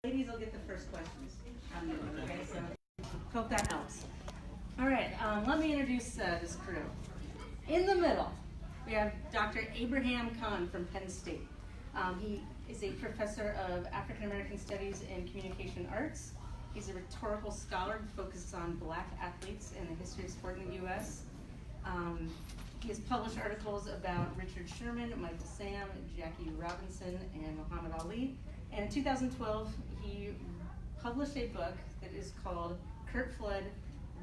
Ladies will get the first questions. Okay, so hope that helps. All right, let me introduce this crew. In the middle, we have Dr. Abraham Khan from Penn State. He is a professor of African American Studies and Communication Arts. He's a rhetorical scholar who focuses on Black athletes and the history of sport in the U.S. He has published articles about Richard Sherman, Michael Sam, Jackie Robinson, and Muhammad Ali. And in 2012, he published a book that is called Curt Flood,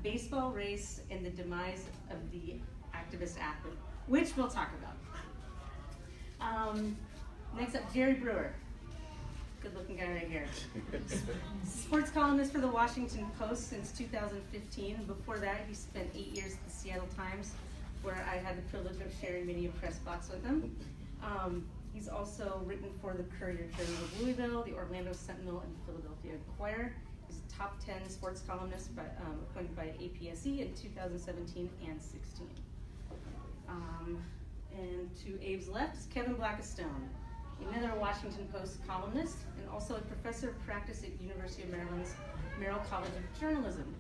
Baseball Race and the Demise of the Activist Athlete, which we'll talk about. Next up, Jerry Brewer. Good looking guy right here. Sports columnist for the Washington Post since 2015. Before that, he spent 8 years at the Seattle Times, where I had the privilege of sharing many a press box with him. He's also written for the Courier-Journal of Louisville, the Orlando Sentinel, and Philadelphia Inquirer. He's a top 10 sports columnist appointed by APSE in 2017 and 16. And to Abe's left is Kevin Blackistone, another Washington Post columnist and also a professor of practice at University of Maryland's Merrill College of Journalism.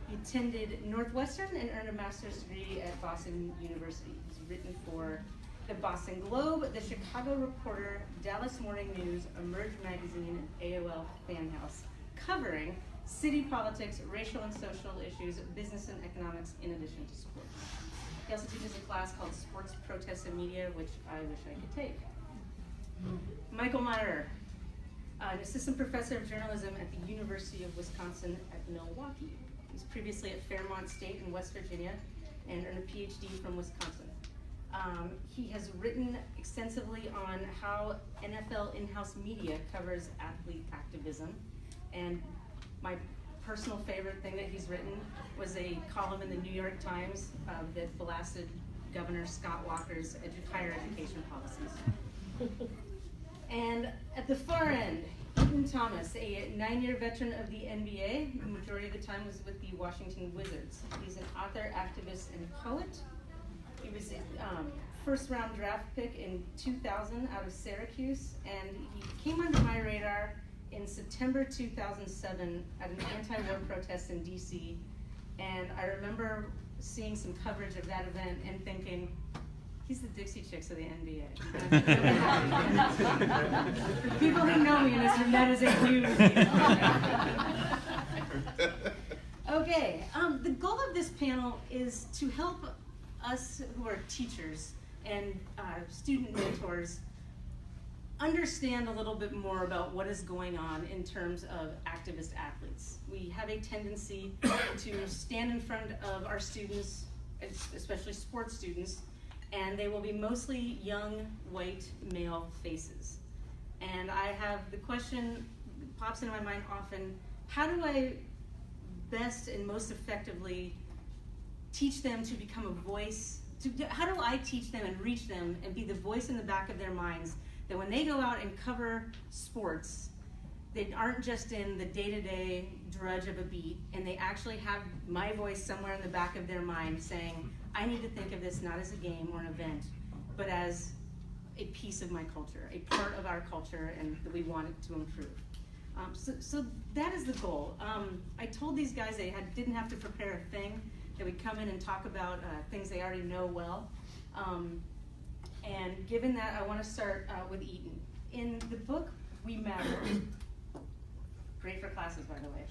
He attended Northwestern and earned a master's degree at Boston University. He's written for the Boston Globe, the Chicago Reporter, Dallas Morning News, Emerge Magazine, and AOL Fan House, covering city politics, racial and social issues, business and economics, in addition to sports. He also teaches a class called Sports Protests and Media, which I wish I could take. Michael Meyer, an assistant professor of journalism at the University of Wisconsin at Milwaukee. He was previously at Fairmont State in West Virginia and earned a PhD from Wisconsin. He has written extensively on how NFL in-house media covers athlete activism. And my personal favorite thing that he's written was a column in the New York Times that blasted Governor Scott Walker's higher education policies. And at the far end, Eaton Thomas, a 9-year veteran of the NBA, the majority of the time was with the Washington Wizards. He's an author, activist, and poet. He was a first-round draft pick in 2000 out of Syracuse, and he came under my radar in September 2007 at an anti-war protest in DC. And I remember seeing some coverage of that event and thinking, he's the Dixie Chicks of the NBA. For the people who know me in this room, that is a huge deal. Okay, the goal of this panel is to help us who are teachers and student mentors understand a little bit more about what is going on in terms of activist athletes. We have a tendency to stand in front of our students, especially sports students, and they will be mostly young, white, male faces. And I have the question that pops into my mind often, how do I best and most effectively teach them to become a voice? How do I teach them and reach them and be the voice in the back of their minds that when they go out and cover sports, they aren't just in the day-to-day drudge of a beat, and they actually have my voice somewhere in the back of their mind saying, I need to think of this not as a game or an event, but as a piece of my culture, a part of our culture, and that we want it to improve. So that is the goal. I told these guys they didn't have to prepare a thing, that we'd come in and talk about things they already know well. And given that, I want to start with Eaton. In the book, We Matter, great for classes, by the way,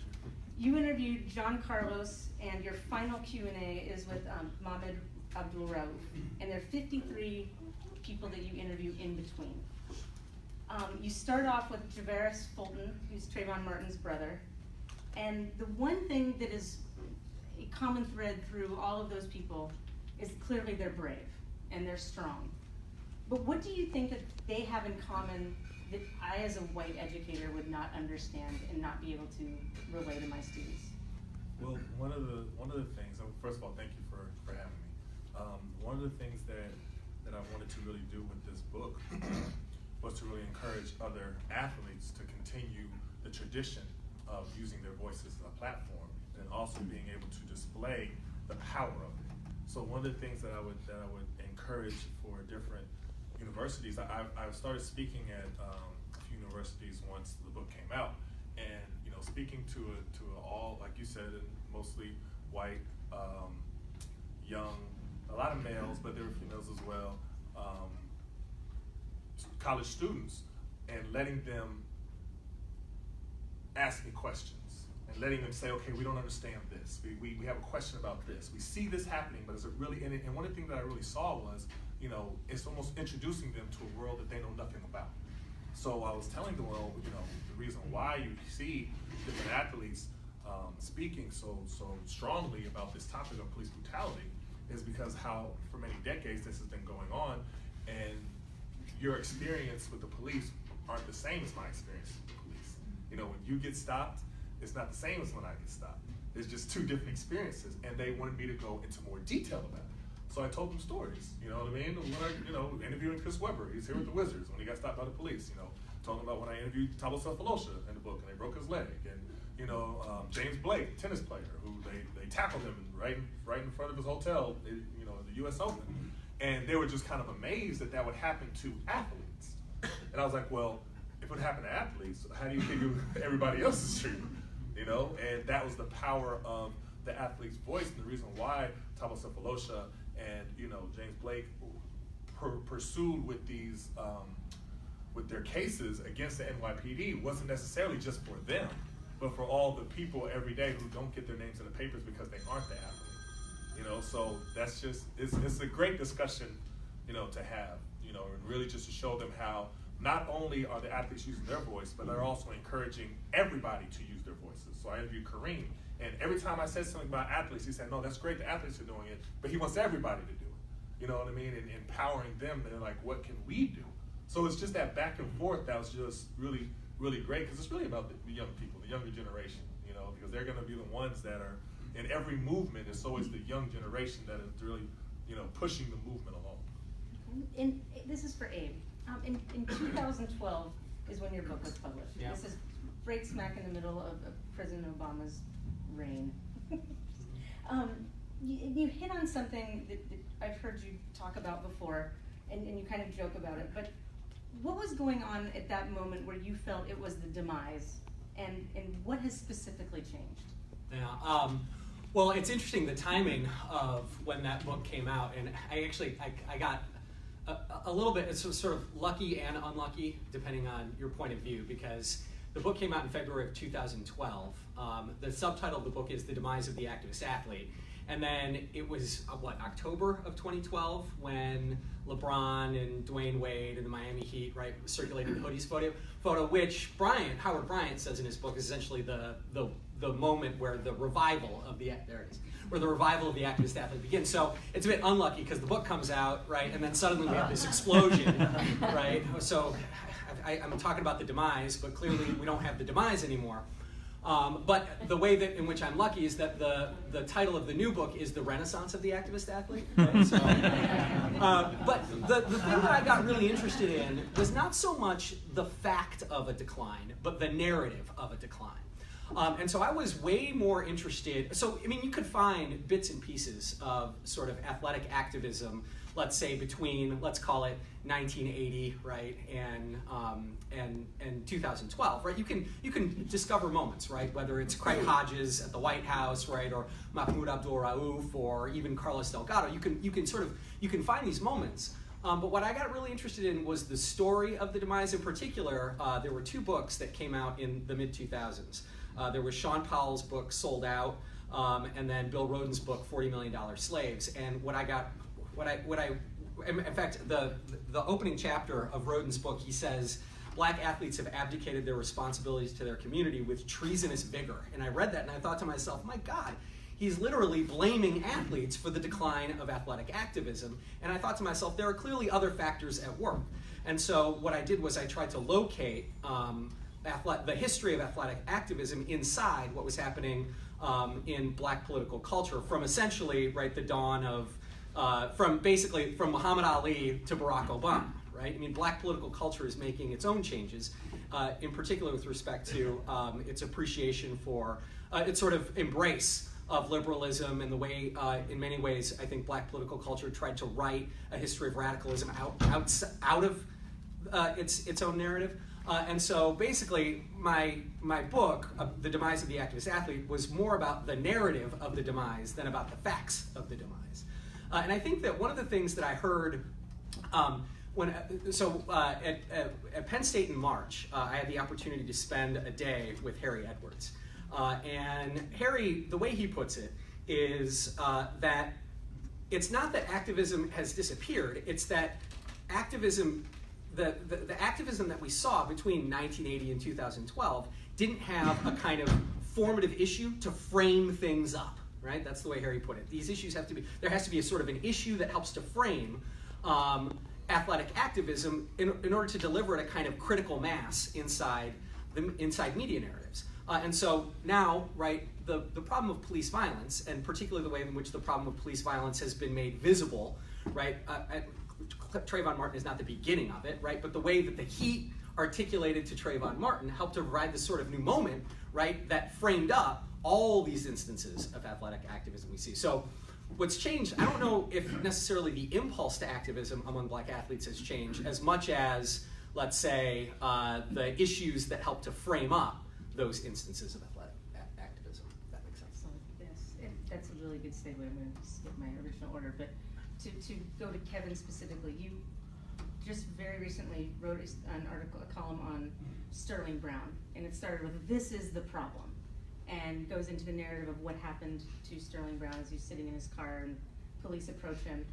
you interviewed John Carlos, and your final Q&A is with Mohamed Abdul Rauf, and there are 53 people that you interview in between. You start off with Javaris Fulton, who's Trayvon Martin's brother, and the one thing that is a common thread through all of those people is clearly they're brave and they're strong. But what do you think that they have in common that I, as a white educator, would not understand and not be able to relay to my students? Well, one of the things. First of all, thank you for having me. One of the things that I wanted to really do with this book was to really encourage other athletes to continue the tradition of using their voices as a platform, and also being able to display the power of it. So one of the things that I would encourage for different universities, I started speaking at a few universities once the book came out, speaking to all, like you said, and mostly white, young, a lot of males, but there were females as well, college students, and letting them ask me questions and letting them say, okay, we don't understand this. We have a question about this. We see this happening, but is it really in it? And one of the things that I really saw was, it's almost introducing them to a world that they know nothing about. So I was telling them, well, the reason why you see different athletes speaking so strongly about this topic of police brutality is because how for many decades this has been going on, and your experience with the police aren't the same as my experience with the police. When you get stopped, it's not the same as when I get stopped. It's just two different experiences, and they wanted me to go into more detail about it. So I told them stories, you know what I mean? When I, interviewing Chris Webber, he's here with the Wizards when he got stopped by the police, Talking about when I interviewed Tabosa Falosha in the book and they broke his leg, and James Blake, tennis player, who they tackled him right in front of his hotel, in the U.S. Open, and they were just kind of amazed that would happen to athletes. And I was like, well, if it would happen to athletes, how do you think everybody else is treated? And that was the power of the athlete's voice, and the reason why Tabosa Falosha and James Blake pursued with these. With their cases against the NYPD wasn't necessarily just for them, but for all the people every day who don't get their names in the papers because they aren't the athlete. So that's just, it's a great discussion, to have, and really just to show them how not only are the athletes using their voice, but they're also encouraging everybody to use their voices. So I interviewed Kareem, and every time I said something about athletes, he said, no, that's great, the athletes are doing it, but he wants everybody to do it. You know what I mean? And empowering them, they're like, what can we do? So it's just that back and forth that was just really, really great, because it's really about the young people, the younger generation, because they're going to be the ones that are in every movement. It's always the young generation that is really, pushing the movement along. And this is for Abe. In 2012 is when your book was published. Yeah. This is right smack in the middle of President Obama's reign. You hit on something that I've heard you talk about before, and you kind of joke about it, but what was going on at that moment where you felt it was the demise, and what has specifically changed? Yeah, well, it's interesting, the timing of when that book came out, and I got a little bit, it's sort of lucky and unlucky, depending on your point of view, because the book came out in February of 2012. The subtitle of the book is The Demise of the Activist Athlete. And then it was, October of 2012 when LeBron and Dwayne Wade and the Miami Heat, right, circulated the hoodies photo, which Howard Bryant says in his book is essentially the moment where the revival of the activist athlete begins. So it's a bit unlucky because the book comes out, right, and then suddenly we have this explosion, right? So I'm talking about the demise, but clearly we don't have the demise anymore. But the way that in which I'm lucky is that the title of the new book is The Renaissance of the Activist Athlete. Right? So, but the thing that I got really interested in was not so much the fact of a decline, but the narrative of a decline. And so I was way more interested. So, you could find bits and pieces of sort of athletic activism, let's say between, let's call it 1980, right, and 2012, right? You can discover moments, right? Whether it's Craig Hodges at the White House, right, or Mahmoud Abdul-Rauf, or even Carlos Delgado. You can find these moments. But what I got really interested in was the story of the demise. In particular, there were two books that came out in the mid-2000s. There was Sean Powell's book Sold Out, and then Bill Rhoden's book $40 Million Slaves. And in fact, the opening chapter of Rhoden's book, he says, black athletes have abdicated their responsibilities to their community with treasonous vigor. And I read that and I thought to myself, my God, he's literally blaming athletes for the decline of athletic activism. And I thought to myself, there are clearly other factors at work. And so what I did was I tried to locate the history of athletic activism inside what was happening in black political culture from essentially, right, the dawn of from Muhammad Ali to Barack Obama, right? Black political culture is making its own changes, in particular with respect to its appreciation for its sort of embrace of liberalism and the way, in many ways, I think black political culture tried to write a history of radicalism out of its own narrative. And so basically, my book, The Demise of the Activist Athlete, was more about the narrative of the demise than about the facts of the demise. And I think that one of the things that I heard at Penn State in March, I had the opportunity to spend a day with Harry Edwards. And Harry, the way he puts it, is that it's not that activism has disappeared, it's that activism, the activism that we saw between 1980 and 2012 didn't have a kind of formative issue to frame things up, right? That's the way Harry put it. These issues have to be, there has to be a sort of an issue that helps to frame athletic activism in order to deliver it a kind of critical mass inside media narratives. And so now, right, the problem of police violence, and particularly the way in which the problem of police violence has been made visible, right? Trayvon Martin is not the beginning of it, right? But the way that the heat articulated to Trayvon Martin helped to provide this sort of new moment, right, that framed up all these instances of athletic activism we see. So what's changed, I don't know if necessarily the impulse to activism among Black athletes has changed as much as, let's say, the issues that help to frame up those instances of athletic activism, if that makes sense. So that's a really good segue. I'm going to skip my original order, but to go to Kevin specifically, you just very recently wrote an article, a column on Sterling Brown, and it started with "This is the problem," and goes into the narrative of what happened to Sterling Brown as he's sitting in his car and police approach him.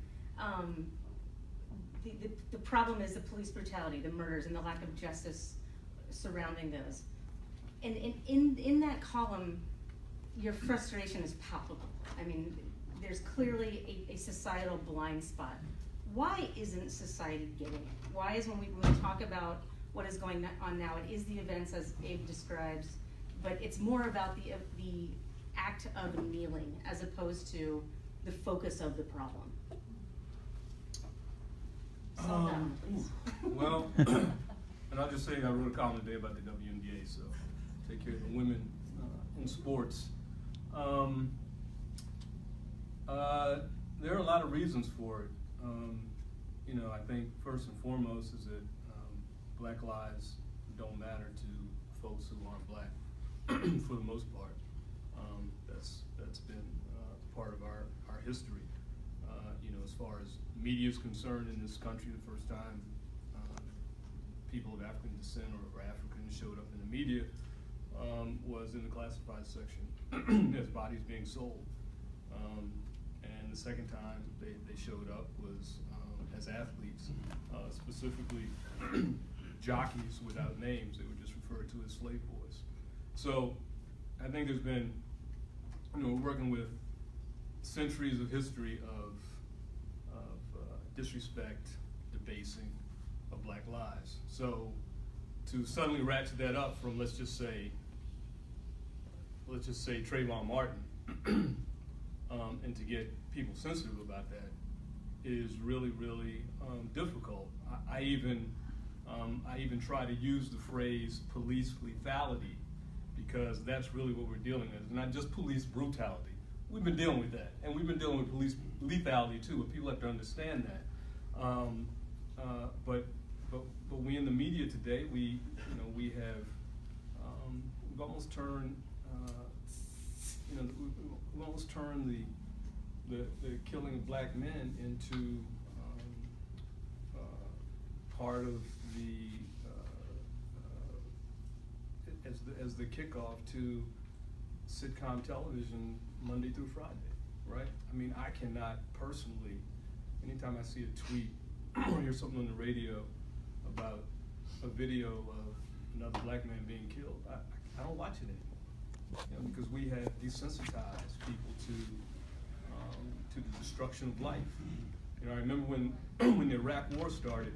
The problem is the police brutality, the murders, and the lack of justice surrounding those. And in that column, your frustration is palpable. I mean, there's clearly a societal blind spot. Why isn't society getting it? Why is when we talk about what is going on now, it is the events as Abe describes, but it's more about the act of kneeling as opposed to the focus of the problem. Solve that one, please. Well, and I'll just say I wrote a column today about the WNBA, so take care of the women in sports. There are a lot of reasons for it. I think first and foremost is that Black lives don't matter to folks who aren't Black for the most part. That's been part of our history. As far as media is concerned in this country, the first time people of African descent or Africans showed up in the media was in the classified section as bodies being sold. And the second time they showed up was as athletes, specifically jockeys without names. They were just referred to as slave boys. So I think there's been, we're working with centuries of history of disrespect, debasing of Black lives. So to suddenly ratchet that up from let's just say Trayvon Martin, and to get people sensitive about that is really, really difficult. I even try to use the phrase police lethality because that's really what we're dealing with. Not just police brutality. We've been dealing with that, and we've been dealing with police lethality too. But people have to understand that. But we in the media today, we have we've almost turned we've almost turned the killing of Black men into part of as the kickoff to sitcom television Monday through Friday, right? I mean, I cannot personally, anytime I see a tweet or hear something on the radio about a video of another Black man being killed, I don't watch it anymore, because we have desensitized people to the destruction of life. I remember when the Iraq War started,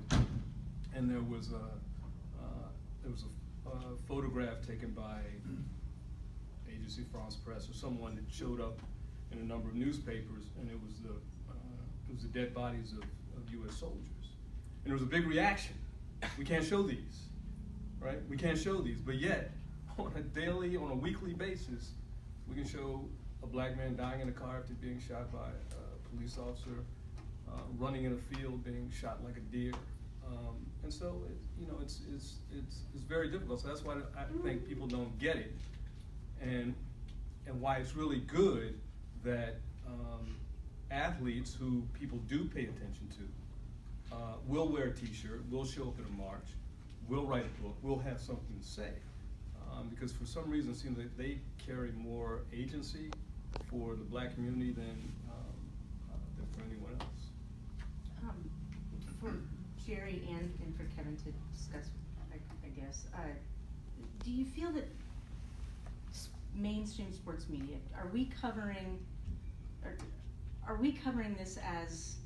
and there was a photograph taken by Agency France Presse or someone that showed up in a number of newspapers, and it was the dead bodies of U.S. soldiers, and there was a big reaction. We can't show these, right? We can't show these, but yet on a weekly basis, we can show a Black man dying in a car after being shot by a police officer, running in a field, being shot like a deer. And so it's very difficult. So that's why I think people don't get it, and why it's really good that athletes who people do pay attention to will wear a T-shirt, will show up at a march, will write a book, will have something to say, because for some reason it seems that they carry more agency for the black community than for anyone else. For Jerry and for Kevin to discuss, I guess, do you feel that mainstream sports media, are we covering this as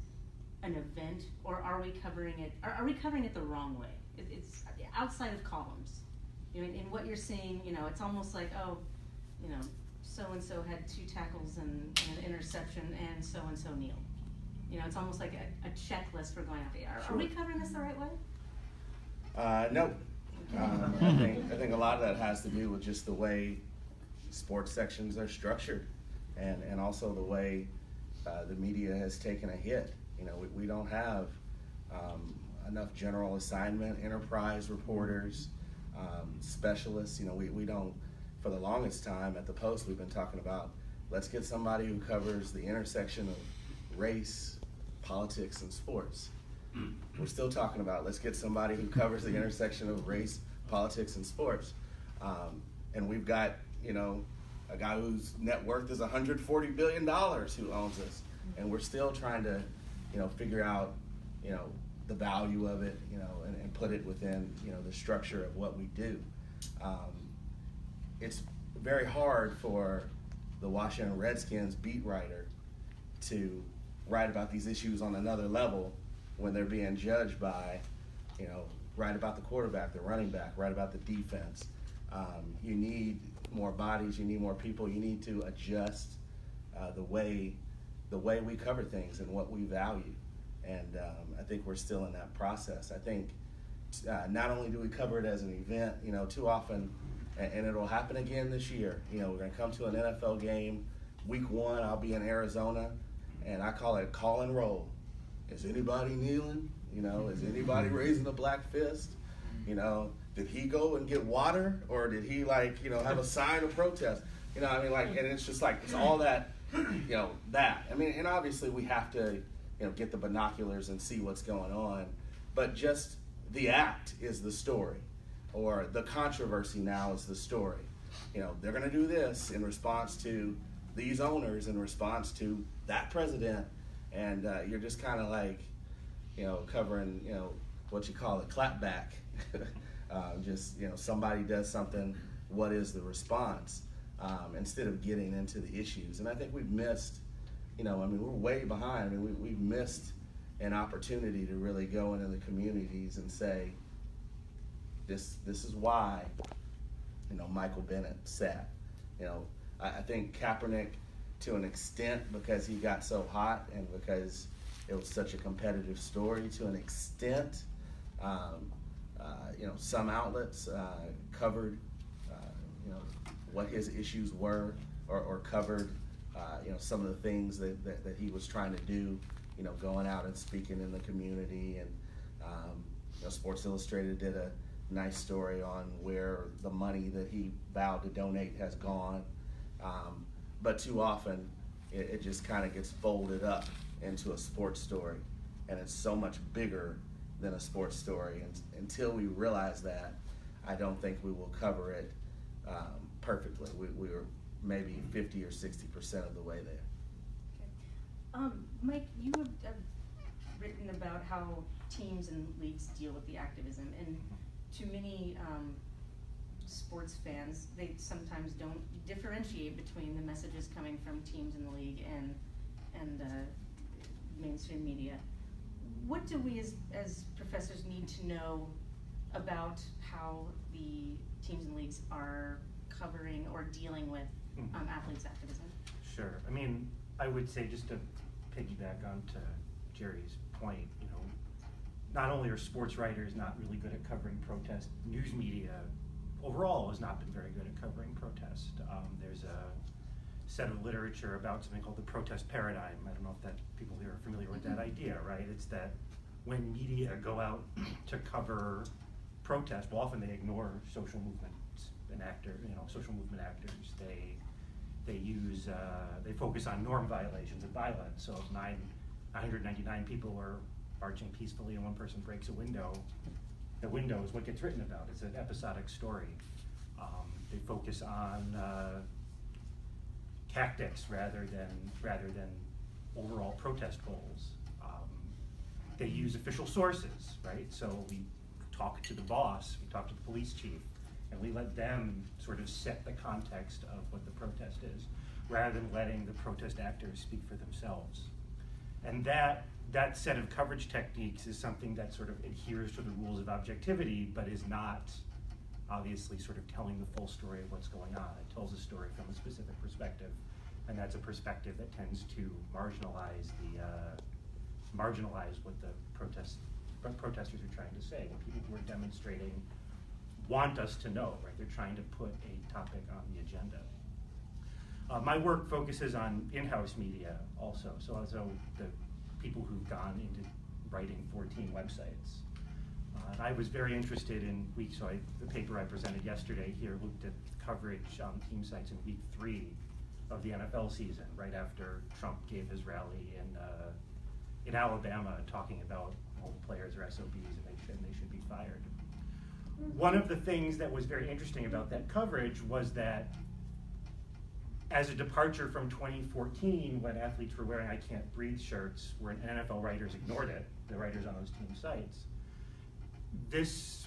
an event, or are we covering it the wrong way? It's outside of columns. In what you're seeing, it's almost like, so-and-so had 2 tackles and an interception, and so-and-so kneeled. It's almost like a checklist for going out there. Are we covering this the right way? No. I think a lot of that has to do with just the way sports sections are structured, and also the way the media has taken a hit. We don't have enough general assignment, enterprise reporters, specialists. We don't, for the longest time at the Post, we've been talking about, let's get somebody who covers the intersection of race, politics, and sports. We're still talking about, let's get somebody who covers the intersection of race, politics, and sports. And we've got, a guy whose net worth is $140 billion who owns us. And we're still trying to, figure out, the value of it, and put it within, the structure of what we do. It's very hard for the Washington Redskins beat writer to write about these issues on another level when they're being judged by, write about the quarterback, the running back, write about the defense. You need more bodies, you need more people, you need to adjust the way we cover things and what we value. And I think we're still in that process. I think not only do we cover it as an event, too often, and it'll happen again this year. We're going to come to an NFL game. Week 1, I'll be in Arizona, and I call it call and roll. Is anybody kneeling? Is anybody raising a black fist? Did he go and get water, or did he have a sign of protest? And it's just like, it's all that, that. And obviously we have to, get the binoculars and see what's going on, but just the act is the story, or the controversy now is the story. They're going to do this in response to these owners, in response to that president, and you're just kind of like, covering, what you call a clapback. Somebody does something, what is the response, instead of getting into the issues. And I think we've missed, we're way behind. We've missed an opportunity to really go into the communities and say, this is why, Michael Bennett sat. I think Kaepernick, to an extent, because he got so hot and because it was such a competitive story, to an extent, some outlets covered, what his issues were, or covered, some of the things that he was trying to do, going out and speaking in the community. And Sports Illustrated did a nice story on where the money that he vowed to donate has gone. But too often, it just kind of gets folded up into a sports story, and it's so much bigger than a sports story. And until we realize that, I don't think we will cover it perfectly. We're maybe 50 or 60% of the way there. Okay. Mike, you have written about how teams and leagues deal with the activism, and to many sports fans, they sometimes don't differentiate between the messages coming from teams in the league and mainstream media. What do we as professors need to know about how the teams and leagues are covering or dealing with athletes' activism? Sure. I would say, just to piggyback onto Jerry's point, not only are sports writers not really good at covering protest, news media overall has not been very good at covering protest. There's a set of literature about something called the protest paradigm. I don't know if that people here are familiar with that idea, right? It's that when media go out to cover protest, well, often they ignore social movement social movement actors. They focus on norm violations and violence. So if 999 people were marching peacefully and one person breaks a window, the window is what gets written about. It's an episodic story. They focus on tactics rather than overall protest goals. They use official sources, right? So we talk to the boss, we talk to the police chief, and we let them sort of set the context of what the protest is, rather than letting the protest actors speak for themselves. And that set of coverage techniques is something that sort of adheres to the rules of objectivity, but is not obviously sort of telling the full story of what's going on. It tells a story from a specific perspective, and that's a perspective that tends to marginalize what the protesters are trying to say, what people who are demonstrating want us to know, right? They're trying to put a topic on the agenda. My work focuses on in-house media also, so the people who've gone into writing for team websites. And I was very interested in the paper I presented yesterday here looked at coverage on team sites in week 3 of the NFL season, right after Trump gave his rally in Alabama, talking about all the players are SOBs and they should be fired. One of the things that was very interesting about that coverage was that as a departure from 2014, when athletes were wearing I Can't Breathe shirts, where NFL writers ignored it, the writers on those team sites, this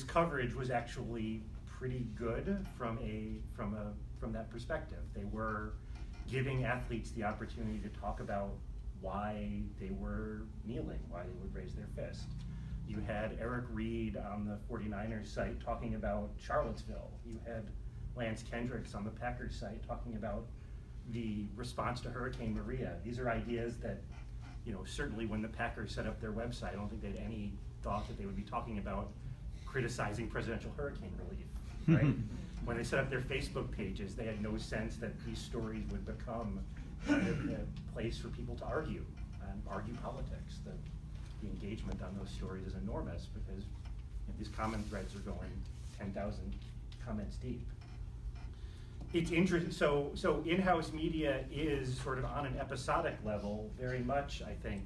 coverage was actually pretty good from that perspective. They were giving athletes the opportunity to talk about why they were kneeling, why they would raise their fist. You had Eric Reed on the 49ers site talking about Charlottesville. You had Lance Kendricks on the Packers site talking about the response to Hurricane Maria. These are ideas that, certainly when the Packers set up their website, I don't think they had any thought that they would be talking about criticizing presidential hurricane relief, right? When they set up their Facebook pages, they had no sense that these stories would become a place for people to argue politics. The engagement on those stories is enormous because these comment threads are going 10,000 comments deep. It's interesting. So in-house media is sort of on an episodic level, very much, I think,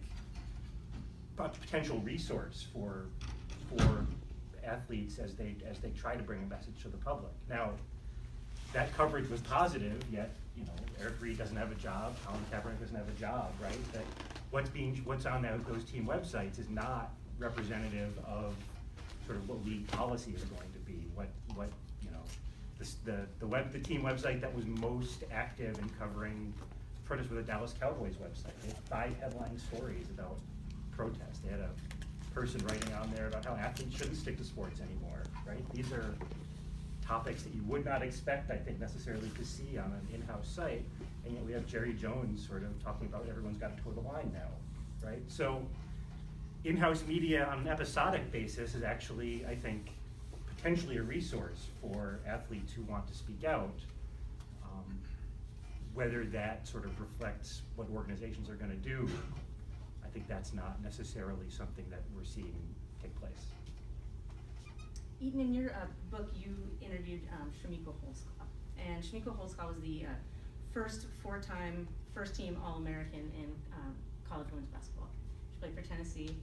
a potential resource for athletes as they try to bring a message to the public. Now, that coverage was positive, yet Eric Reed doesn't have a job, Colin Kaepernick doesn't have a job, right? That what's on those team websites is not representative of sort of what league policy is going to be. The team website that was most active in covering protests was the Dallas Cowboys website. They had 5 headline stories about protests. They had a person writing on there about how athletes shouldn't stick to sports anymore, right? These are topics that you would not expect, I think, necessarily to see on an in-house site, and yet we have Jerry Jones sort of talking about everyone's got to toe the line now, right? So in-house media on an episodic basis is actually, I think, potentially a resource for athletes who want to speak out. Whether that sort of reflects what organizations are going to do, I think that's not necessarily something that we're seeing take place. Eaton, in your book, you interviewed Shamiko Holzclaw, and Shamiko Holzclaw was the first 4-time first-team All-American in college women's basketball. She played for Tennessee,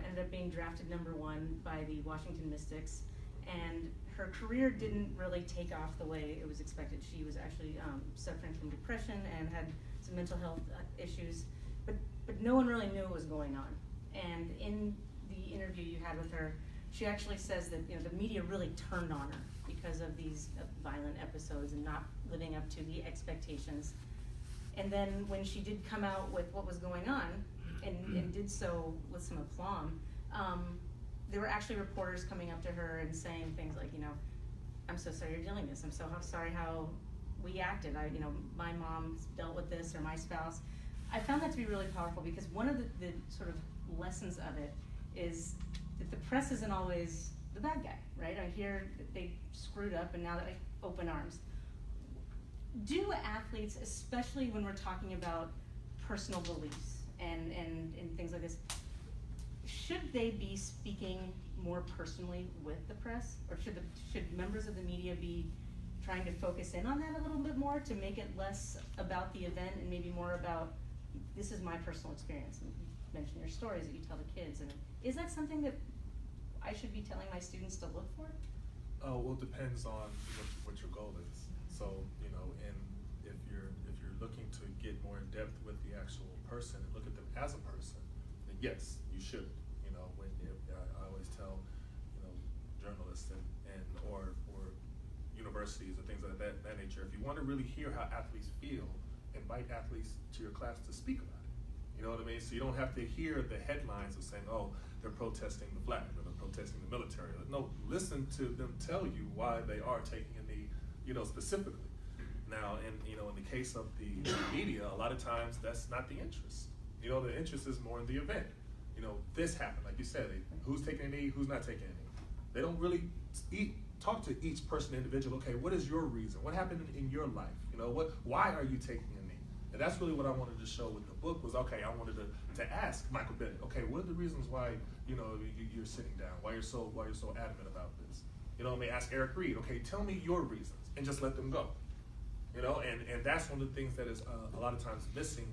ended up being drafted #1 by the Washington Mystics, and her career didn't really take off the way it was expected. She was actually suffering from depression and had some mental health issues, but no one really knew what was going on. And in the interview you had with her, she actually says that the media really turned on her because of these violent episodes and not living up to the expectations. And then when she did come out with what was going on, and did so with some aplomb, there were actually reporters coming up to her and saying things like, I'm so sorry you're dealing with this. I'm so sorry how we acted. My mom dealt with this, or my spouse. I found that to be really powerful because one of the sort of lessons of it is that the press isn't always the bad guy, right? I hear that they screwed up and now they open arms. Do athletes, especially when we're talking about personal beliefs and things like this, should they be speaking more personally with the press, or should members of the media be trying to focus in on that a little bit more to make it less about the event and maybe more about, this is my personal experience? And you mentioned your stories that you tell the kids, and is that something that I should be telling my students to look for? Well, it depends on what your goal is. So, you know, and if you're looking to get more in depth with the actual person and look at them as a person, then yes, you should. You know, I always tell, you know, journalists and or universities or things like that nature, if you want to really hear how athletes feel, invite athletes to your class to speak about it. You know what I mean? So you don't have to hear the headlines of saying, oh, they're protesting the flag or they're protesting the military. No, listen to them tell you why they are taking a knee, you know, specifically. Now, in the case of the media, a lot of times that's not the interest. You know, the interest is more in the event. You know, this happened, like you said, who's taking a knee, who's not taking a knee. They don't really talk to each person individual. Okay, what is your reason? What happened in your life? You know, why are you taking a knee? And that's really what I wanted to show with the book was, okay, I wanted to ask Michael Bennett, okay, what are the reasons why, you know, you're sitting down? Why you're so adamant about this? You know, I mean, ask Eric Reed, okay, tell me your reasons, and just let them go. You know, and that's one of the things that is a lot of times missing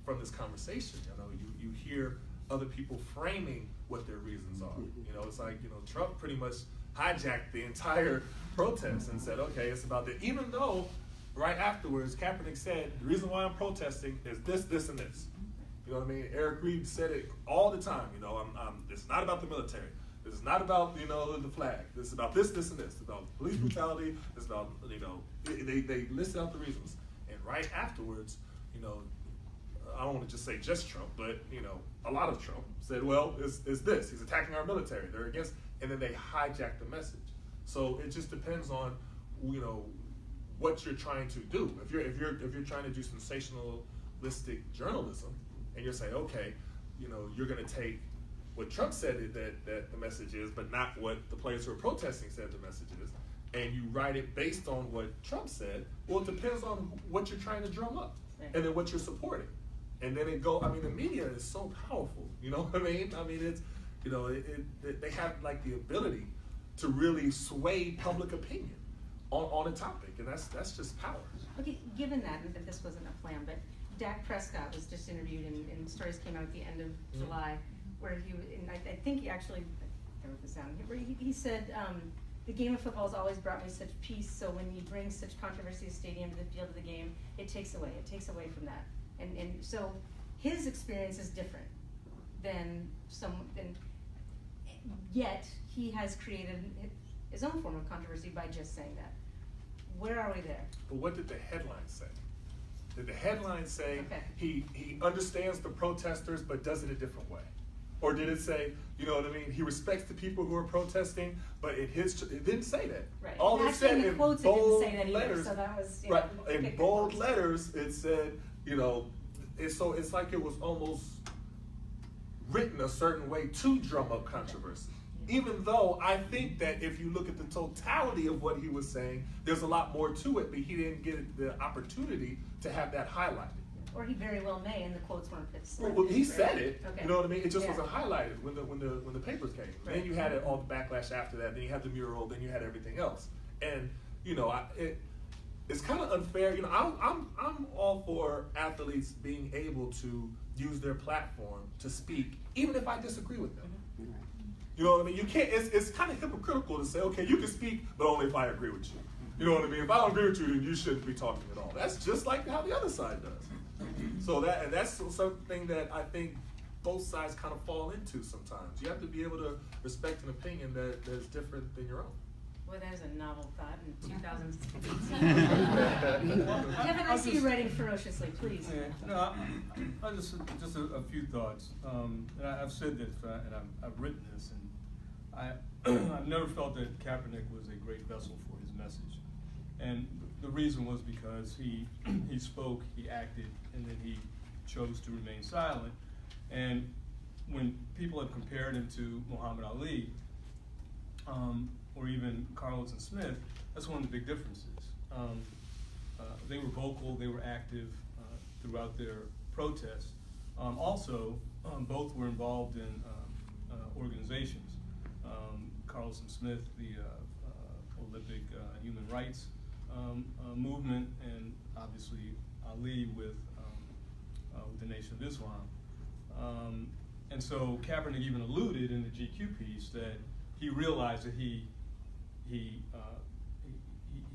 from this conversation. You know, you hear other people framing what their reasons are. You know, it's like, you know, Trump pretty much hijacked the entire protest and said, okay, it's about the, even though right afterwards Kaepernick said, the reason why I'm protesting is this, this, and this. You know what I mean? Eric Reed said it all the time. You know, it's not about the military. This is not about, you know, the flag. This is about this, this, and this. It's about police brutality. It's about, you know, they listed out the reasons. And right afterwards, you know, I don't want to just say just Trump, but, you know, a lot of Trump said, well, it's this. He's attacking our military. They're against, and then they hijack the message. So it just depends on, you know, what you're trying to do. If you're trying to do sensationalistic journalism, and you're saying, okay, you know, you're going to take what Trump said that the message is, but not what the players who are protesting said the message is, and you write it based on what Trump said, well, it depends on what you're trying to drum up, and then what you're supporting. And then the media is so powerful, you know what I mean? I mean, it's, you know, they have like the ability to really sway public opinion on a topic, and that's just power. Okay, given that, and that this wasn't a plan, but Dak Prescott was just interviewed, and stories came out at the end of July, where and I think he actually, I wrote this down, where he said, the game of football has always brought me such peace, so when you bring such controversy of stadium to the field of the game, it takes away from that. And so his experience is different than yet he has created his own form of controversy by just saying that. Where are we there? But what did the headline say? Did the headline say he understands the protesters but does it a different way? Or did it say, you know what I mean, he respects the people who are protesting, but it didn't say that. Right. All it said in bold letters, so that was, right, in bold letters, it said, you know, it's like it was almost written a certain way to drum up controversy. Even though I think that if you look at the totality of what he was saying, there's a lot more to it, but he didn't get the opportunity to have that highlighted. Or he very well may, and the quotes weren't fit. Well, he said it. Okay. You know what I mean? It just wasn't highlighted when the papers came. Right. Then you had all the backlash after that. Then you had the mural. Then you had everything else. And you know, it's kind of unfair. You know, I'm all for athletes being able to use their platform to speak, even if I disagree with them. Mm-hmm. You know what I mean? You can't. It's kind of hypocritical to say, okay, you can speak, but only if I agree with you. You know what I mean? If I don't agree with you, then you shouldn't be talking at all. That's just like how the other side does. So that's something that I think both sides kind of fall into sometimes. You have to be able to respect an opinion that is different than your own. Well, that is a novel thought in 2018. Kevin, I see you writing ferociously, please. Yeah, no, I just a few thoughts. And I've said this, and I've written this, and I've never felt that Kaepernick was a great vessel for his message. And the reason was because he spoke, he acted, and then he chose to remain silent. And when people have compared him to Muhammad Ali, or even Carlos and Smith, that's one of the big differences. They were vocal, they were active throughout their protests. Also, both were involved in organizations. Carlson Smith, the Olympic human rights movement, and obviously Ali with the Nation of Islam. And so Kaepernick even alluded in the GQ piece that he realized that he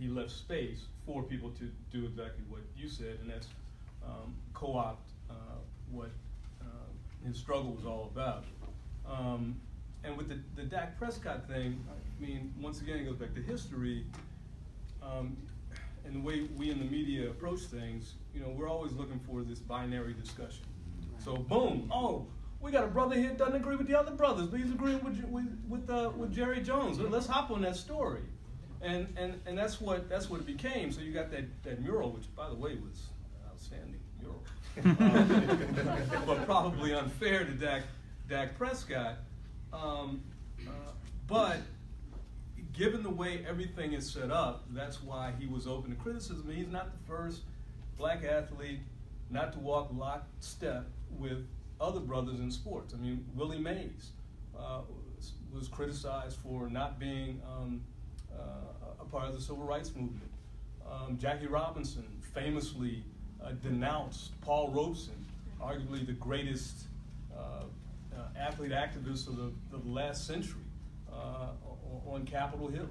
left space for people to do exactly what you said, and that's co-opt what his struggle was all about. And with the Dak Prescott thing, I mean, once again, it goes back to history, and the way we in the media approach things. You know, we're always looking for this binary discussion. So boom, oh, we got a brother here doesn't agree with the other brothers, but he's agreeing with Jerry Jones. Let's hop on that story, and that's what it became. So you got that mural, which by the way was an outstanding mural, but probably unfair to Dak Prescott. But given the way everything is set up, that's why he was open to criticism. He's not the first black athlete not to walk lockstep with other brothers in sports. I mean, Willie Mays was criticized for not being a part of the civil rights movement. Jackie Robinson famously denounced Paul Robeson, arguably the greatest athlete activist of the last century, on Capitol Hill.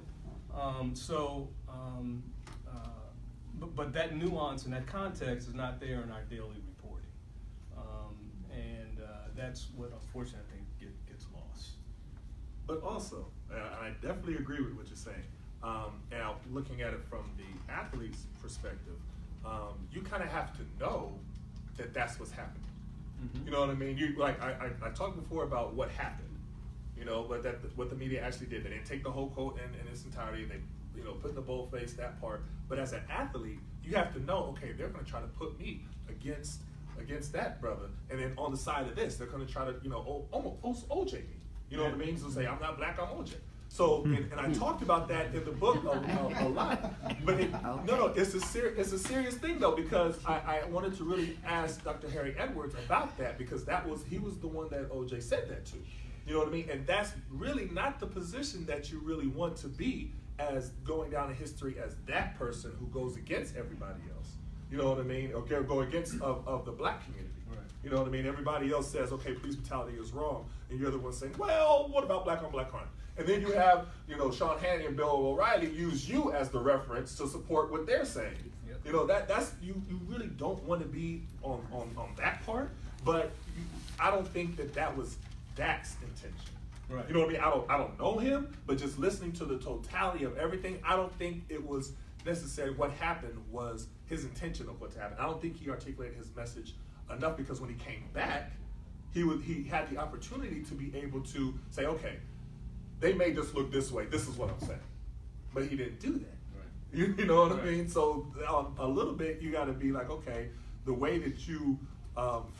But that nuance and that context is not there in our daily reporting. That's what, unfortunately, I think gets lost. But also, and I definitely agree with what you're saying. Now, looking at it from the athlete's perspective, you kind of have to know that that's what's happening. Mm-hmm. You know what I mean? You like I talked before about what happened, you know, but what the media actually did. They didn't take the whole quote in its entirety. They, you know, put in the boldface that part. But as an athlete, you have to know, okay, they're going to try to put me against that brother, and then on the side of this, they're going to try to, you know, almost OJ me. You know what I mean? So say I'm not black, I'm OJ. So and I talked about that in the book a lot. But it's a serious thing though, because I wanted to really ask Dr. Harry Edwards about that, because he was the one that OJ said that to. You know what I mean? And that's really not the position that you really want to be, as going down in history as that person who goes against everybody else. You know what I mean? Or go against of the black community. Right. You know what I mean? Everybody else says, okay, police brutality is wrong, and you're the one saying, well, what about black on black crime? And then you have, you know, Sean Hannity and Bill O'Reilly use you as the reference to support what they're saying. Yep. You know, that's you really don't want to be on that part, but I don't think that was Dak's intention. Right. You know what I mean? I don't know him, but just listening to the totality of everything, I don't think it was necessary. What happened was his intention of what happened. I don't think he articulated his message enough, because when he came back, he had the opportunity to be able to say, okay, they made this look this way. This is what I'm saying. But he didn't do that. Right. You know what I mean? So a little bit, you got to be like, okay, the way that you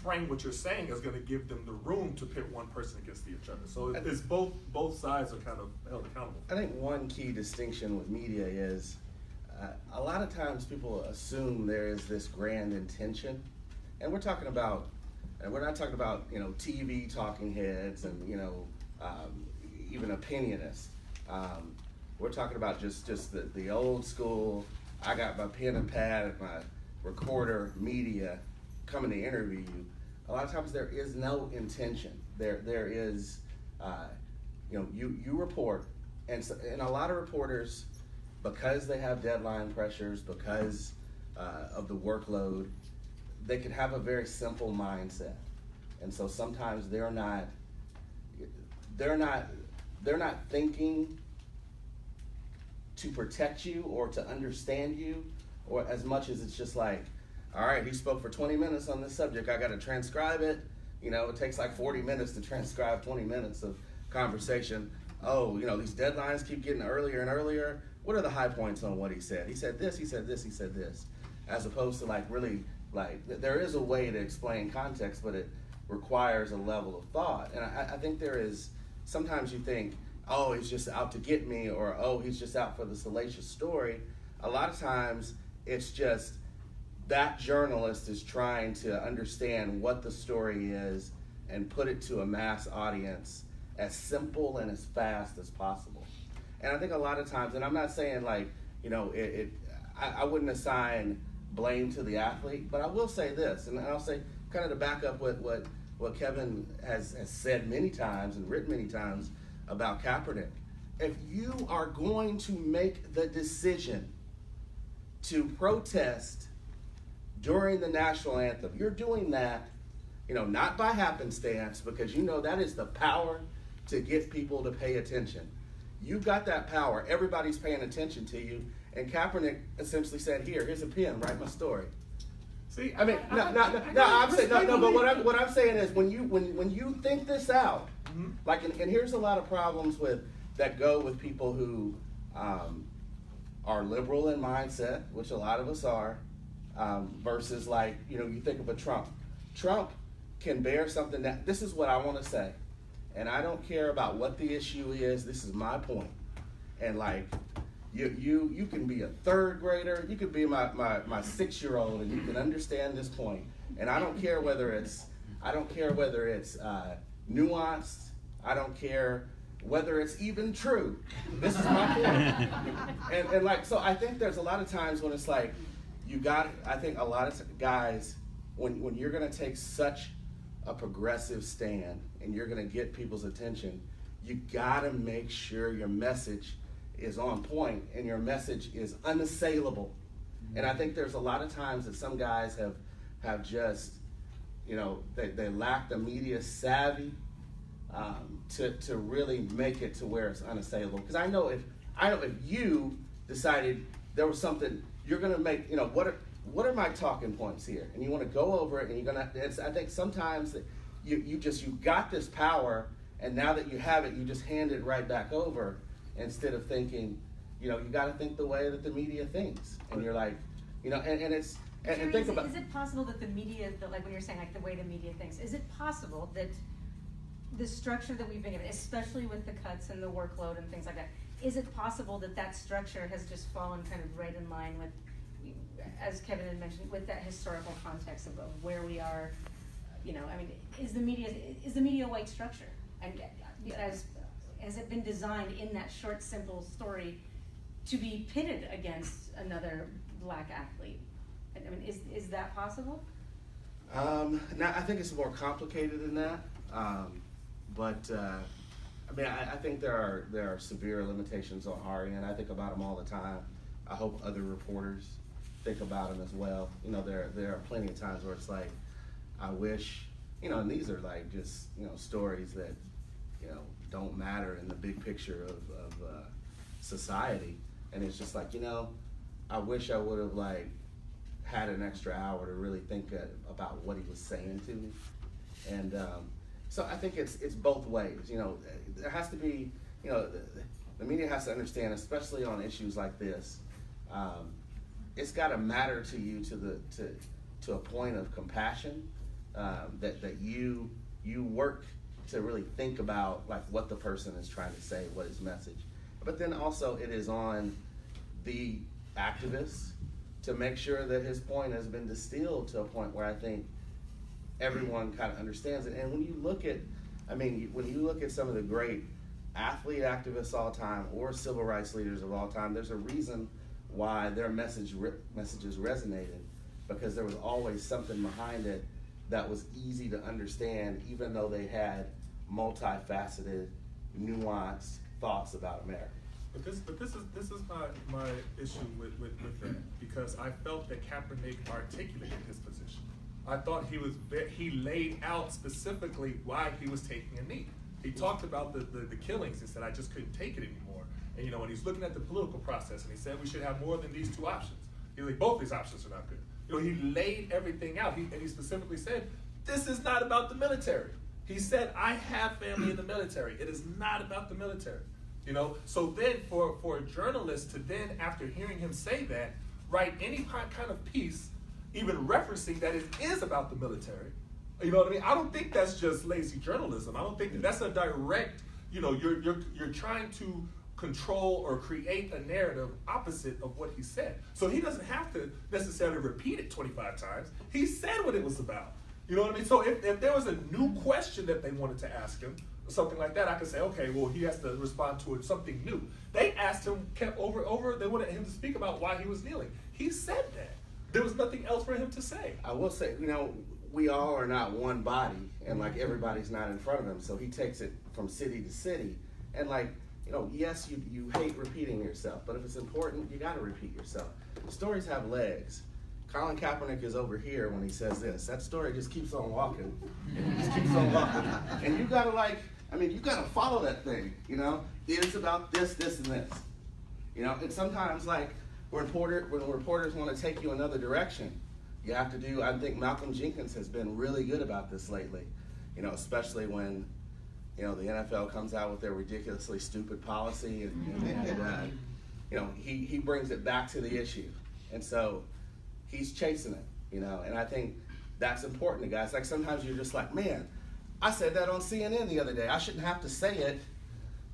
frame what you're saying is going to give them the room to pit one person against each other. So it's both sides are kind of held accountable. I think one key distinction with media is a lot of times people assume there is this grand intention, and we're not talking about, you know, TV talking heads and, you know, even opinionists. We're talking about just the old school, I got my pen and pad and my recorder media coming to interview you. A lot of times there is no intention. There is, you know, you report, and a lot of reporters, because they have deadline pressures, because of the workload, they can have a very simple mindset, and so sometimes they're not thinking to protect you or to understand you, or as much as it's just like, all right, he spoke for 20 minutes on this subject, I got to transcribe it. You know, it takes like 40 minutes to transcribe 20 minutes of conversation. Oh, you know, these deadlines keep getting earlier and earlier. What are the high points on what he said? He said this, he said this, he said this. As opposed to like really, like, there is a way to explain context, but it requires a level of thought. And I think there is, sometimes you think, oh, he's just out to get me, or oh, he's just out for the salacious story. A lot of times it's just that journalist is trying to understand what the story is and put it to a mass audience as simple and as fast as possible. And I think a lot of times, and I'm not saying like, you know, I wouldn't assign blame to the athlete, but I will say this, and I'll say kind of to back up what Kevin has said many times and written many times about Kaepernick. If you are going to make the decision to protest during the national anthem, you're doing that, you know, not by happenstance, because you know that is the power to get people to pay attention. You've got that power. Everybody's paying attention to you. And Kaepernick essentially said, here's a pen, write my story. See, I mean, I'm saying, but what I'm saying is when you think this out, Mhm. like, and here's a lot of problems that go with people who are liberal in mindset, which a lot of us are, versus like, you know, you think of a Trump. Trump can bear something that, this is what I want to say, and I don't care about what the issue is, this is my point. And like, you can be a third grader, you could be my 6-year-old, and you can understand this point. And I don't care whether it's nuanced, I don't care whether it's even true. This is my point. And like, so I think there's a lot of times when it's like, I think a lot of guys, when you're gonna take such a progressive stand and you're gonna get people's attention, you gotta make sure your message is on point and your message is unassailable. And I think there's a lot of times that some guys have just, you know, they lack the media savvy to really make it to where it's unassailable. Because I know if you decided there was something you're gonna make, you know, what are my talking points here, and you want to go over it, and you're gonna. I think sometimes that you got this power, and now that you have it, you just hand it right back over instead of thinking, you know, you got to think the way that the media thinks, and you're like, you know, and it's and think about. Is it possible that the media, like when you're saying like the way the media thinks, is it possible that the structure that we've been given, especially with the cuts and the workload and things like that, is it possible that that structure has just fallen kind of right in line with, as Kevin had mentioned, with that historical context of where we are? You know, I mean, is the media a white structure? And has it been designed in that short, simple story to be pitted against another black athlete? I mean, is that possible? Now, I think it's more complicated than that. But I mean, I think there are severe limitations on our end. I think about them all the time. I hope other reporters think about them as well. You know, there are plenty of times where it's like, I wish, you know, and these are like just, you know, stories that, you know, don't matter in the big picture of society. And it's just like, you know, I wish I would have like had an extra hour to really think about what he was saying to me. And so I think it's both ways. You know, there has to be, you know, the media has to understand, especially on issues like this, it's got to matter to you to a point of compassion, that you work to really think about like what the person is trying to say, what his message. But then also it is on the activists to make sure that his point has been distilled to a point where I think everyone kind of understands it. And when you look at some of the great athlete activists of all time or civil rights leaders of all time, there's a reason why their messages resonated, because there was always something behind it that was easy to understand, even though they had multifaceted, nuanced thoughts about America. But this is my issue with that, because I felt that Kaepernick articulated his position. I thought he laid out specifically why he was taking a knee. He talked about the killings and said, I just couldn't take it anymore. And you know, when he's looking at the political process, and he said we should have more than these two options. He like, both these options are not good. You know, he laid everything out. And he specifically said, this is not about the military. He said, I have family in the military. It is not about the military. You know, so then for a journalist to then, after hearing him say that, write any kind of piece, even referencing that it is about the military, you know what I mean? I don't think that's just lazy journalism. I don't think that's a direct, you know, you're trying to control or create a narrative opposite of what he said. So he doesn't have to necessarily repeat it 25 times. He said what it was about. You know what I mean? So if there was a new question that they wanted to ask him, or something like that, I could say, okay, well, he has to respond to it, something new. They asked him, kept over, they wanted him to speak about why he was kneeling. He said that. There was nothing else for him to say. I will say, we all are not one body, and like everybody's not in front of him, so he takes it from city to city, and like, yes, you hate repeating yourself, but if it's important, you gotta repeat yourself. Stories have legs. Colin Kaepernick is over here when he says this. That story just keeps on walking, and it just keeps on walking. And you gotta you gotta follow that thing, It's about this, and this. And sometimes like when reporters want to take you another direction, you have to do, I think Malcolm Jenkins has been really good about this lately, especially when, the NFL comes out with their ridiculously stupid policy and he brings it back to the issue. And so he's chasing it, and I think that's important to guys. Like sometimes you're just like, man, I said that on CNN the other day. I shouldn't have to say it,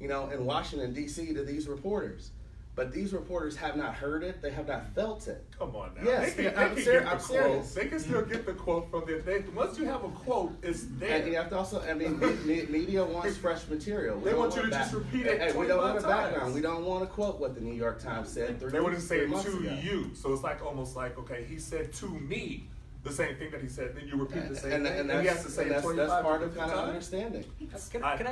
in Washington, D.C. to these reporters. But these reporters have not heard it. They have not felt it. Come on now. Yes, I'm serious. They can still get the quote from there. Once you have a quote, it's there. And you have to also, media wants fresh material. They want you to just repeat it 25 we don't want a times. Background. We don't want to quote what the New York Times said. They wouldn't say it months to ago. you. So it's like almost like, okay, he said to me the same thing that he said. Then you repeat the same thing. And he has to say it 25 that's part of times. kind of understanding. That's tough. Can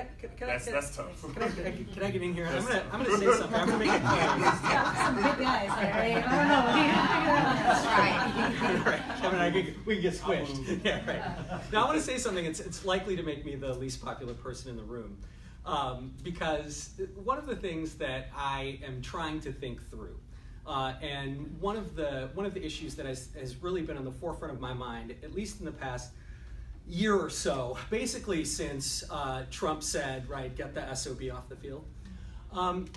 I get in here? I'm gonna say something. I'm gonna make it clear. Some big guys, Larry. I don't know. We can figure it out. Right. We can get squished. Yeah, right. Now I want to say something. It's likely to make me the least popular person in the room, because one of the things that I am trying to think through, and one of the issues that has really been on the forefront of my mind, at least in the past year or so, basically since Trump said, right, get the SOB off the field,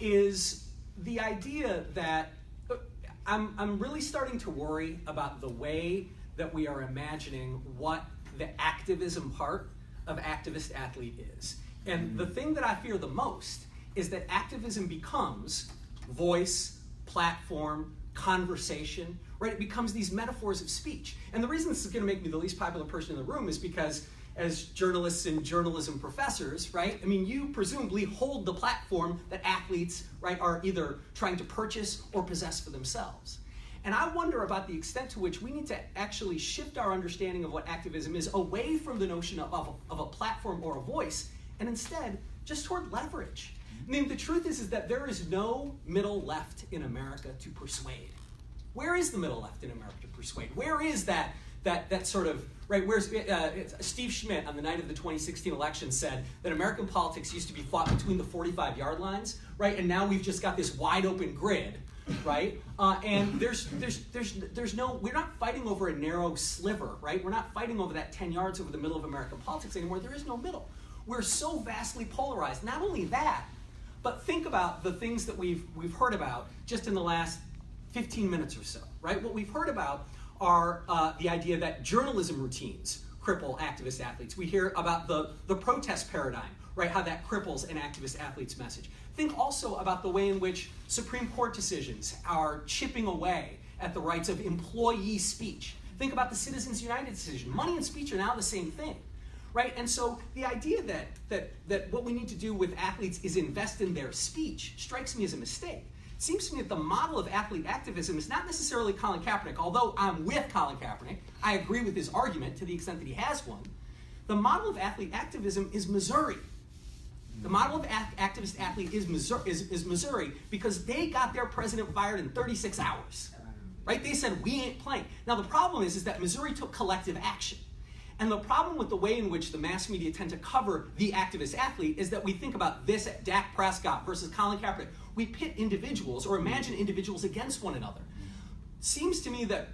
is the idea that I'm really starting to worry about the way that we are imagining what the activism part of activist athlete is. And the thing that I fear the most is that activism becomes voice, platform, conversation, right? It becomes these metaphors of speech. And the reason this is going to make me the least popular person in the room is because as journalists and journalism professors, right? I mean, you presumably hold the platform that athletes, right, are either trying to purchase or possess for themselves. And I wonder about the extent to which we need to actually shift our understanding of what activism is away from the notion of a platform or a voice, and instead just toward leverage. I mean, the truth is that there is no middle left in America to persuade. Where is the middle left in America to persuade? Where is that sort of, right, where's Steve Schmidt on the night of the 2016 election said that American politics used to be fought between the 45-yard lines, right, and now we've just got this wide open grid, right, and there's no, we're not fighting over a narrow sliver, right, we're not fighting over that 10 yards over the middle of American politics anymore. There is no middle. We're so vastly polarized. Not only that, but think about the things that we've heard about just in the last 15 minutes or so, right? What we've heard about are the idea that journalism routines cripple activist athletes. We hear about the protest paradigm, right? How that cripples an activist athlete's message. Think also about the way in which Supreme Court decisions are chipping away at the rights of employee speech. Think about the Citizens United decision. Money and speech are now the same thing. Right? And so the idea that what we need to do with athletes is invest in their speech strikes me as a mistake. It seems to me that the model of athlete activism is not necessarily Colin Kaepernick, although I'm with Colin Kaepernick. I agree with his argument to the extent that he has one. The model of athlete activism is Missouri. The model of activist athlete is Missouri because they got their president fired in 36 hours. Right? They said, we ain't playing. Now the problem is that Missouri took collective action. And the problem with the way in which the mass media tend to cover the activist athlete is that we think about this at Dak Prescott versus Colin Kaepernick. We pit individuals or imagine individuals against one another. Seems to me that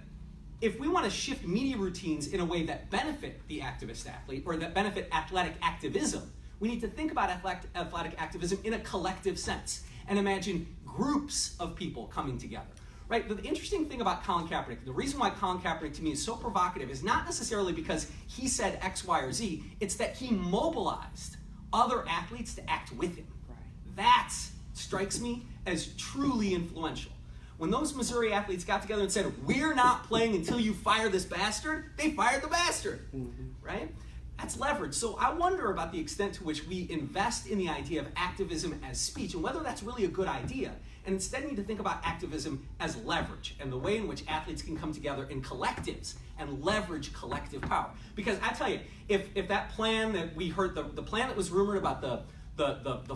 if we want to shift media routines in a way that benefit the activist athlete or that benefit athletic activism, we need to think about athletic activism in a collective sense and imagine groups of people coming together. Right? The interesting thing about Colin Kaepernick, the reason why Colin Kaepernick to me is so provocative is not necessarily because he said X, Y, or Z, it's that he mobilized other athletes to act with him. Right. That strikes me as truly influential. When those Missouri athletes got together and said, we're not playing until you fire this bastard, they fired the bastard. Mm-hmm. Right? That's leverage. So I wonder about the extent to which we invest in the idea of activism as speech and whether that's really a good idea. And instead need to think about activism as leverage and the way in which athletes can come together in collectives and leverage collective power. Because I tell you, if that plan that we heard, the plan that was rumored about the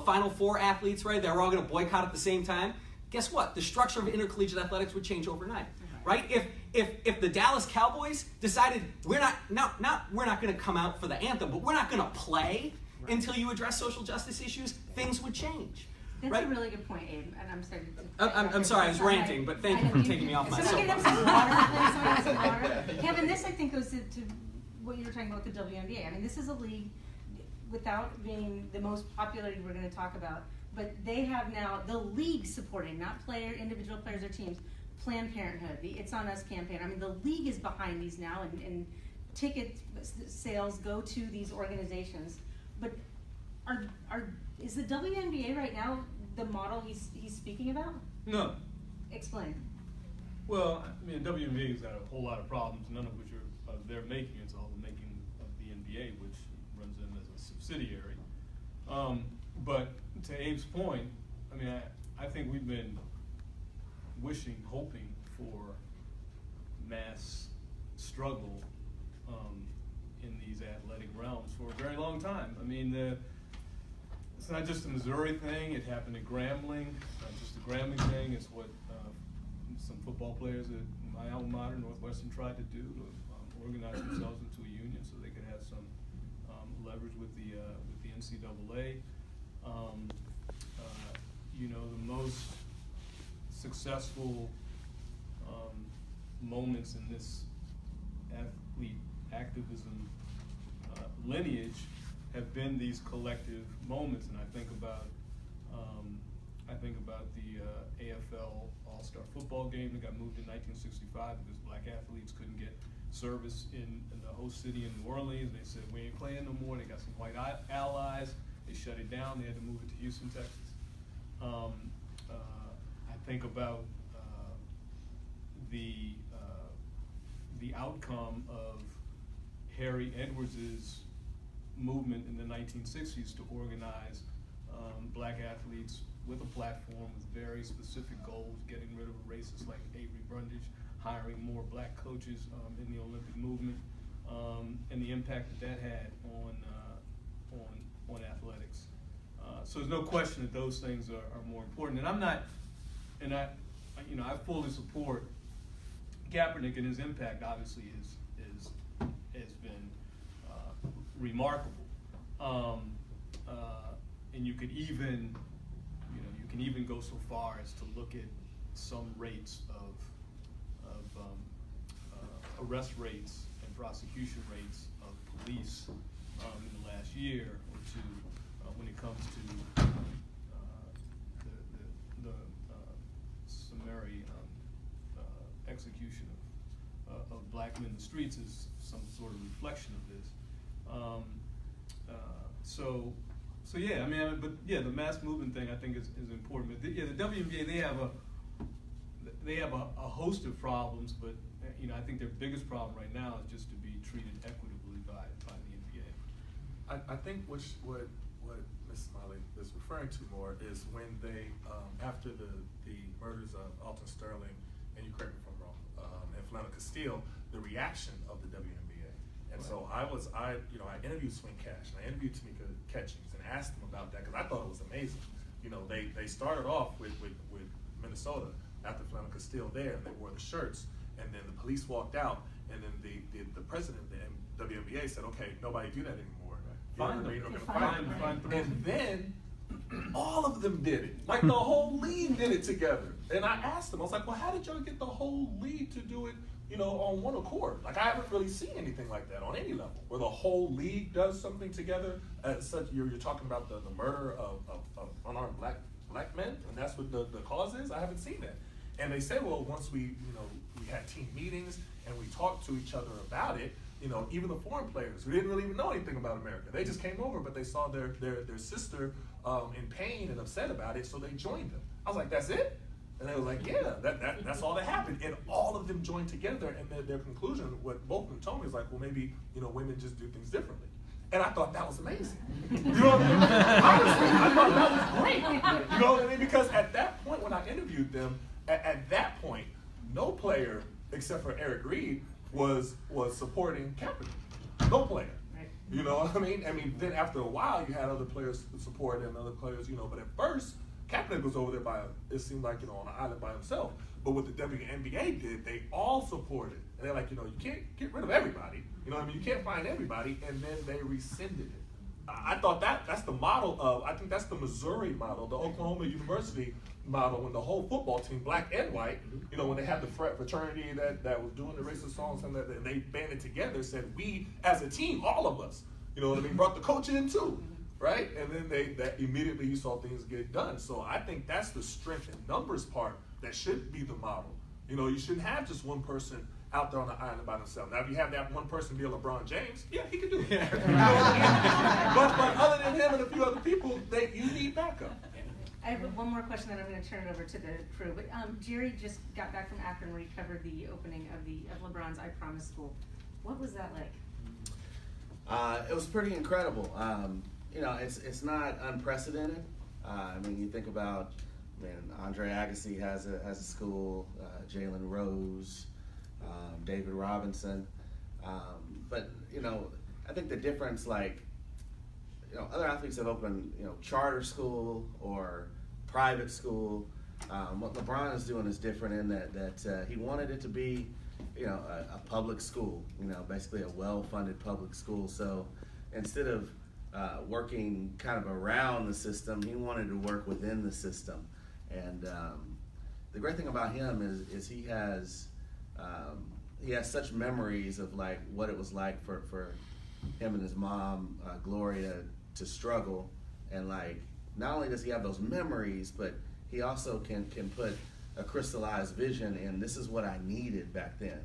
Final Four athletes, right, they're all going to boycott at the same time, guess what? The structure of intercollegiate athletics would change overnight. Right? If the Dallas Cowboys decided we're not going to come out for the anthem, but we're not going to play until you address social justice issues, things would change. That's right? a really good point, Abe, and I'm sorry. I'm sorry, I was ranting, but thank you for taking me off my Someone get him soapbox. some water, please. Someone get some water. Kevin, this I think goes to what you were talking about with the WNBA. I mean, this is a league, without being the most popular league we're going to talk about, but they have now the league supporting, not individual players or teams, Planned Parenthood, the It's On Us campaign. I mean, the league is behind these now, and ticket sales go to these organizations. But is the WNBA right now the model he's speaking about? No. Explain. Well, I mean, WNBA's got a whole lot of problems, none of which are they're making. It's all the making of the NBA, which runs them as a subsidiary. But to Abe's point, I mean, I think we've been hoping for mass struggle in these athletic realms for a very long time. I mean, it's not just a Missouri thing. It happened at Grambling. It's not just a Grambling thing. It's what some football players at my alma mater, Northwestern, tried to do to organize themselves into a union so they could have some leverage with the NCAA. You know, the most successful moments in this athlete activism lineage have been these collective moments, and I think about the AFL All-Star football game that got moved in 1965 because black athletes couldn't get service in the host city in New Orleans. They said, we ain't playing no more. They got some white allies. They shut it down. They had to move it to Houston, Texas. I think about the outcome of Harry Edwards's movement in the 1960s to organize black athletes with a platform with very specific goals, getting rid of racists like Avery Brundage, hiring more black coaches in the Olympic movement, and the impact that had on athletics. So there's no question that those things are more important. And I fully support Kaepernick, and his impact obviously has been remarkable. And you could even go so far as to look at some rates of arrest rates and prosecution rates of police in the last year or two when it comes to the summary execution of black men in the streets is some sort of reflection of this. So yeah, I mean, but yeah, the mass movement thing I think is important. But the WNBA, they have a host of problems, but I think their biggest problem right now is just to be treated equitably by the NBA. I think what Ms. Smiley is referring to more is when they, after the murders of Alton Sterling, and you correct me if I'm wrong, and Philando Castile, the reaction of the WNBA. And so I interviewed Swing Cash, and I interviewed Tamika Catchings and asked them about that because I thought it was amazing. They started off with Minnesota after Philando Castile there, and they wore the shirts, and then the police walked out, and then the president of the WNBA said, okay, nobody do that anymore. Fine them. We're gonna find them. And then all of them did it. Like the whole league did it together. And I asked them, I was like, well, how did y'all get the whole league to do it, on one accord? Like I haven't really seen anything like that on any level, where the whole league does something together. You're talking about the murder of unarmed black men, and that's what the cause is? I haven't seen that. And they said, well, once we had team meetings and we talked to each other about it, even the foreign players who didn't really even know anything about America, they just came over, but they saw their sister in pain and upset about it, so they joined them. I was like, that's it? And they were like, yeah, that's all that happened. And all of them joined together, and their conclusion, what both of them told me, is like, well, maybe, women just do things differently. And I thought that was amazing. You know what I mean? Honestly, I thought that was great. You know what I mean? Because at that point, when I interviewed them, at that point, no player, except for Eric Reed, was supporting Kaepernick. No player. Right. You know what I mean? Then after a while, you had other players support and other players, but at first, Kaepernick was over there it seemed like, on an island by himself. But what the WNBA did, they all supported. And they're like, you can't get rid of everybody. You know what I mean? You can't find everybody. And then they rescinded it. I thought that's the model I think that's the Missouri model, the Oklahoma University model, when the whole football team, black and white, when they had the fraternity that was doing the racist songs and they banded together, said, we as a team, all of us, brought the coach in too. Right? And then that immediately you saw things get done. So I think that's the strength in numbers part that should be the model. You shouldn't have just one person out there on the island by themselves. Now, if you have that one person be a LeBron James, yeah, he could do it. You know what I mean? But other than him and a few other people, you need backup. I have one more question, then I'm going to turn it over to the crew. But Jerry just got back from Akron where he covered the opening of LeBron's I Promise School. What was that like? It was pretty incredible. It's not unprecedented. You think about, Andre Agassi has a school, Jalen Rose, David Robinson. But I think the difference, other athletes have opened, charter school or private school. What LeBron is doing is different in that he wanted it to be, a public school, basically a well-funded public school. So instead of working kind of around the system, he wanted to work within the system. And the great thing about him is he has such memories of what it was like for him and his mom, Gloria, to struggle. And not only does he have those memories, but he also can put a crystallized vision in, this is what I needed back then,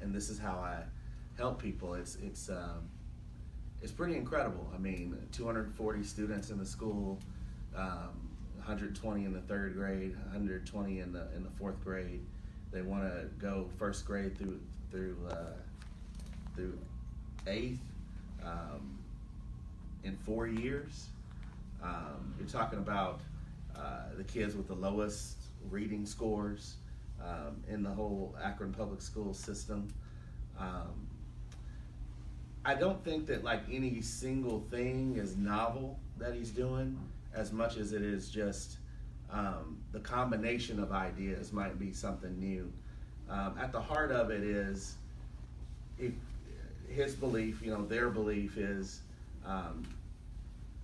and this is how I help people. It's pretty incredible. 240 students in the school, 120 in the third grade, 120 in the fourth grade. They want to go first grade through eighth in 4 years. You're talking about the kids with the lowest reading scores in the whole Akron public school system. I don't think that any single thing is novel that he's doing, as much as it is just the combination of ideas might be something new. At the heart of it is his belief, their belief is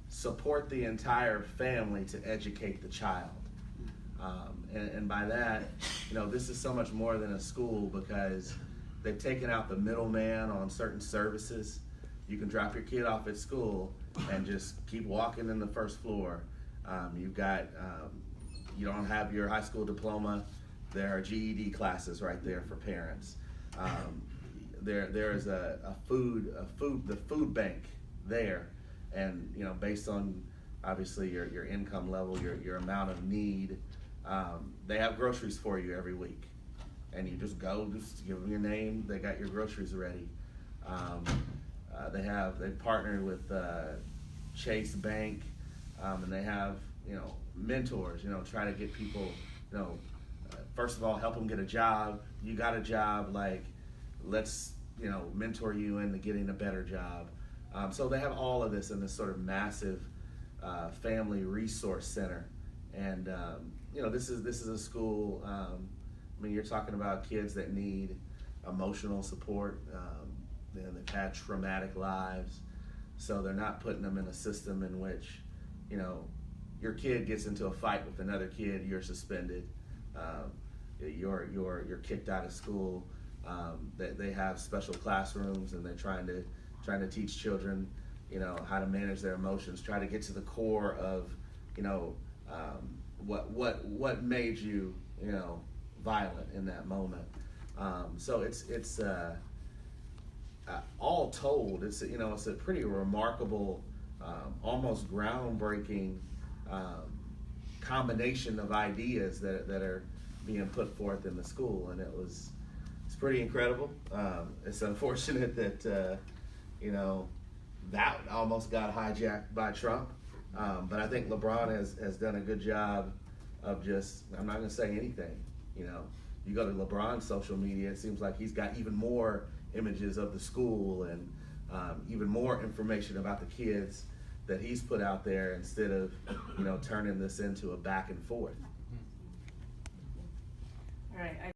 support the entire family to educate the child. And by that, this is so much more than a school, because they've taken out the middleman on certain services. You can drop your kid off at school and just keep walking in the first floor. You've got, you don't have your high school diploma, there are GED classes right there for parents. There is the food bank there, and based on obviously your income level, your amount of need, they have groceries for you every week, and you just go, just give them your name, they got your groceries ready. They partnered with Chase Bank, and they have mentors, try to get people, first of all, help them get a job. You got a job, let's mentor you into getting a better job. So they have all of this in this sort of massive family resource center. And this is a school. You're talking about kids that need emotional support. They've had traumatic lives, so they're not putting them in a system in which your kid gets into a fight with another kid, you're suspended, you're kicked out of school. They have special classrooms, and they're trying to teach children how to manage their emotions, try to get to the core of what made you violent in that moment. So it's all told, it's a pretty remarkable, almost groundbreaking combination of ideas that are being put forth in the school, and it's pretty incredible. It's unfortunate that you know, that almost got hijacked by Trump, but I think LeBron has done a good job of just, I'm not going to say anything. You know, you go to LeBron's social media, it seems like he's got even more images of the school and even more information about the kids that he's put out there, instead of, you know, turning this into a back and forth. All right.